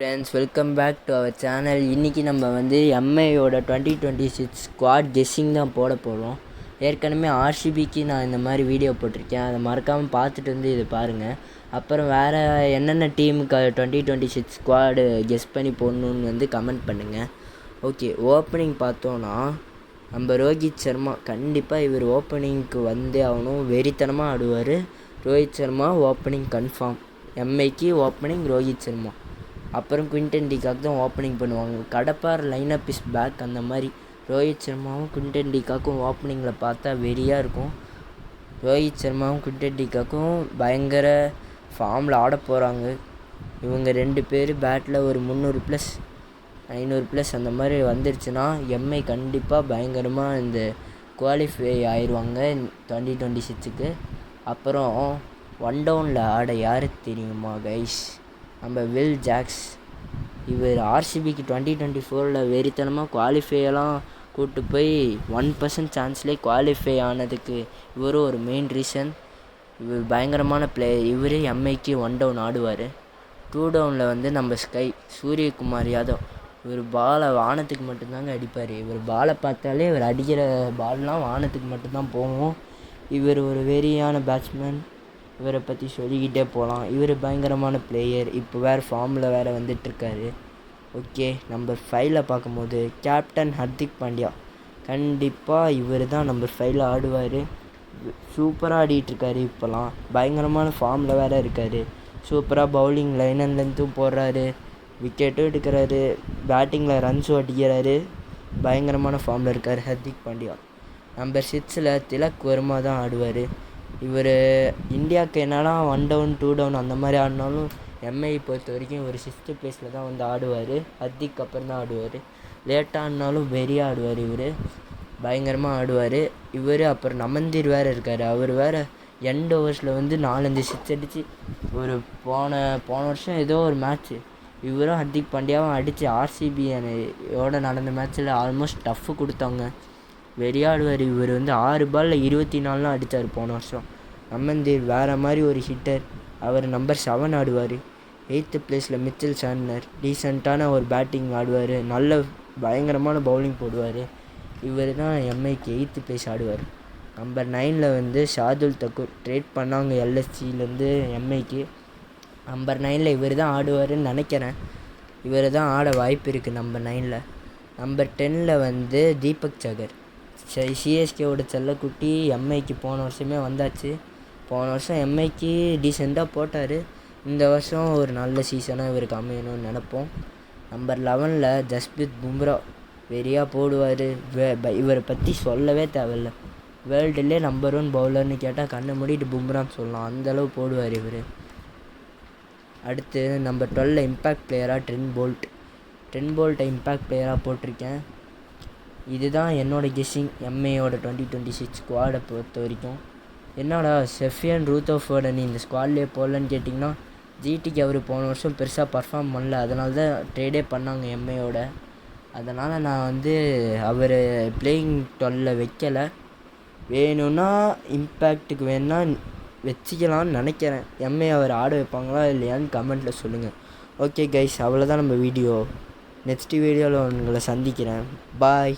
Friends, welcome back to our channel. இன்றைக்கி நம்ம வந்து எம்ஐயோட 2026 ஸ்குவாட் கெஸ்ஸிங் தான் போட போகிறோம். ஏற்கனவே ஆர்சிபிக்கு நான் இந்த மாதிரி வீடியோ போட்டிருக்கேன், அதை மறக்காமல் பார்த்துட்டு வந்து இது பாருங்கள். அப்புறம் வேறு என்னென்ன டீமுக்கு 2026 ஸ்குவாடு கெஸ் பண்ணி போடணுன்னு வந்து கமெண்ட் பண்ணுங்கள். ஓகே, ஓப்பனிங் பார்த்தோன்னா நம்ம ரோஹித் சர்மா கண்டிப்பாக இவர் ஓப்பனிங்க்கு வந்தே ஆகணும். வெறித்தனமாக ஆடுவார். Rohit Sharma opening confirm. எம்ஐக்கு opening Rohit Sharma. அப்புறம் குவிண்டன் டிகாக் தான் ஓப்பனிங் பண்ணுவாங்க. கடப்பார் லைனப் இஸ் பேக். அந்த மாதிரி ரோஹித் சர்மாவும் குவிண்டன் டிகாக்கும் ஓப்பனிங்கில் பார்த்தா வெறியாக இருக்கும். ரோஹித் சர்மாவும் குவிண்டன் டிகாக்கும் பயங்கர ஃபார்மில் ஆட போகிறாங்க. இவங்க ரெண்டு பேர் பேட்டில் ஒரு 300+, 500+ அந்த மாதிரி வந்துருச்சுன்னா எம்ஐ கண்டிப்பாக பயங்கரமாக இந்த குவாலிஃபை ஆயிடுவாங்க 2026க்கு. அப்புறம் ஒன் டவுனில் ஆட யாருக்கு தெரியுமா கைஸ்? நம்ம வில் ஜாக்ஸ். இவர் ஆர்சிபிக்கு 2024 வெறித்தனமாக குவாலிஃபையெல்லாம் கூப்பிட்டு போய் 1% சான்ஸ்லேயே குவாலிஃபை ஆனதுக்கு இவரும் ஒரு மெயின் ரீசன். இவர் பயங்கரமான பிளேயர். இவர் எம்ஐக்கு ஒன் டவுன் ஆடுவார். 2 டவுனில் வந்து நம்ம ஸ்கை சூரியகுமார் யாதவ். இவர் பாலை வானத்துக்கு மட்டும்தாங்க அடிப்பார். இவர் பாலை பார்த்தாலே இவர் அடிக்கிற பால்லாம் வானத்துக்கு மட்டும்தான் போகும். இவர் ஒரு வெறியான பேட்ஸ்மேன். இவரை பற்றி சொல்லிக்கிட்டே போகலாம். இவர் பயங்கரமான பிளேயர். இப்போ வேறு ஃபார்மில் வேறு வந்துட்டுருக்காரு. ஓகே, நம்பர் 5 பார்க்கும்போது கேப்டன் ஹர்திக் பாண்டியா. கண்டிப்பாக இவர் தான் நம்பர் 5 ஆடுவார். சூப்பராக ஆடிட்டுருக்காரு. இப்போலாம் பயங்கரமான ஃபார்மில் வேறு இருக்கார். சூப்பராக பவுலிங் லைன் அண்ட் லென்த்தும் போடுறாரு, விக்கெட்டும் எடுக்கிறாரு, பேட்டிங்கில் ரன்ஸும் அடிக்கிறாரு. பயங்கரமான ஃபார்மில் இருக்கார் ஹர்திக் பாண்டியா. நம்பர் 6 திலக் வர்மா தான் ஆடுவார். இவர் இந்தியாவுக்கு என்னன்னா 1 டவுன் 2 டவுன் அந்த மாதிரி ஆடினாலும் எம்ஐ பொறுத்த வரைக்கும் ஒரு 6th பிளேஸில் தான் வந்து ஆடுவார். ஹர்திக் அப்புறம் தான் ஆடுவார். லேட்டாக ஆடினாலும் வெறியாக ஆடுவார். இவர் பயங்கரமாக ஆடுவார். இவர் அப்புறம் நமந்தீர் வேறு இருக்கார். அவர் வேறு எண்ட் ஓவர்ஸில் வந்து 4-5 6 அடித்து ஒரு போன வருஷம் ஏதோ ஒரு மேட்ச்சு இவரும் ஹர்திக் பாண்டியாவும் அடித்து ஆர்சிபியோட நடந்த மேட்ச்சில் ஆல்மோஸ்ட் டஃப்பு கொடுத்தாங்க. வெறியாடுவார். இவர் வந்து 6 பாலில் 24 அடித்தார் போன வருஷம். நமந்தீர் வேறு மாதிரி ஒரு ஹிட்டர். அவர் நம்பர் 7 ஆடுவார். 8th பிளேஸில் மிச்சல் சாண்ட்னர். டீசெண்டான ஒரு பேட்டிங் ஆடுவார். நல்ல பயங்கரமான பவுலிங் போடுவார். இவர் தான் எம்ஐக்கு 8th பிளேஸ் ஆடுவார். நம்பர் 9 வந்து ஷார்துல் தக்கூர். ட்ரேட் பண்ணாங்க எல்எஸ்சியிலேருந்து எம்ஐக்கு. நம்பர் 9 இவர் தான் ஆடுவார்னு நினைக்கிறேன். இவர் தான் ஆட வாய்ப்பு இருக்குது நம்பர் 9. நம்பர் 10 வந்து தீபக் சகர். சிஎஸ்கேவோட செல்லக்குட்டி. எம்ஐக்கு போன வருஷமே வந்தாச்சு. போன வருஷம் எம்ஐக்கு டீசெண்டாக போட்டார். இந்த வருஷம் ஒரு நல்ல சீசனாக இவருக்கு அமையணும்னு நினப்போம். நம்பர் 11 ஜஸ்பிரித் பும்ரா. வெறியாக போடுவார். இவரை பற்றி சொல்லவே தேவையில்லை. வேர்ல்டுலே நம்பர் 1 பவுலர்னு கேட்டால் கண்ணை மூடிட்டு பும்ரான்னு சொல்லலாம். அந்தளவு போடுவார் இவர். அடுத்து நம்பர் 12 இம்பேக்ட் பிளேயராக ட்ரெண்ட் போல்ட்டை இம்பேக்ட் பிளேயராக போட்டிருக்கேன். இதுதான் என்னோடய கெஸ்ஸிங் எம்ஏயோட 2026 ஸ்குவாடை பொறுத்த வரைக்கும். என்னடா செஃபியன் ரூத்தோஃபோர்டை இந்த ஸ்குவாட்லேயே போடலன்னு கேட்டிங்கன்னா, ஜிடிக்கு அவர் போன வருஷம் பெருசாக பர்ஃபார்ம் பண்ணல. அதனால தான் ட்ரேடே பண்ணாங்க எம்ஏயோட. அதனால் நான் வந்து அவர் பிளேயிங் 12 வைக்கலை. வேணும்னா இம்பேக்ட்டுக்கு வேணுன்னா வச்சிக்கலான்னு நினைக்கிறேன். எம்ஏ அவர் ஆட வைப்பாங்களா இல்லையான்னு கமெண்ட்டில் சொல்லுங்கள். ஓகே கைஸ், அவ்வளோதான் நம்ம வீடியோ. நெக்ஸ்ட் வீடியோவில் உங்களை சந்திக்கிறேன். பாய்.